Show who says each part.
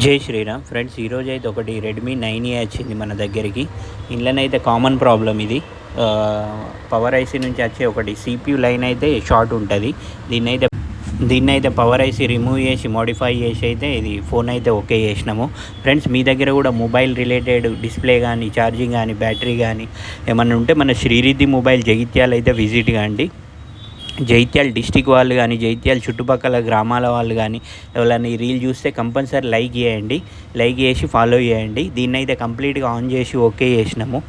Speaker 1: జై శ్రీరామ్ ఫ్రెండ్స్, ఈరోజు అయితే ఒకటి రెడ్మీ 9A వచ్చింది మన దగ్గరికి. ఇంట్లోనైతే కామన్ ప్రాబ్లం ఇది. పవర్ ఐసీ నుంచి వచ్చే ఒకటి CPU లైన్ అయితే షార్ట్ ఉంటుంది. దీన్నైతే పవర్ ఐసీ రిమూవ్ చేసి మోడిఫై చేసి అయితే ఇది ఫోన్ అయితే ఓకే చేసినాము. ఫ్రెండ్స్, మీ దగ్గర కూడా మొబైల్ రిలేటెడ్ డిస్ప్లే కానీ, ఛార్జింగ్ కానీ, బ్యాటరీ కానీ ఏమన్నా ఉంటే మన శ్రీరిద్ధి మొబైల్ జగిత్యాల అయితే విజిట్ కాండి. జైత్యాల డిస్టిక్ వాళ్ళు కానీ, జైత్యాల చుట్టుపక్కల గ్రామాల వాళ్ళు కానీ ఎవరైనా ఈ రీల్ చూస్తే కంపల్సరీ లైక్ చేయండి. లైక్ చేసి ఫాలో చేయండి. దీన్నైతే కంప్లీట్గా ఆన్ చేసి ఓకే చేసినాము.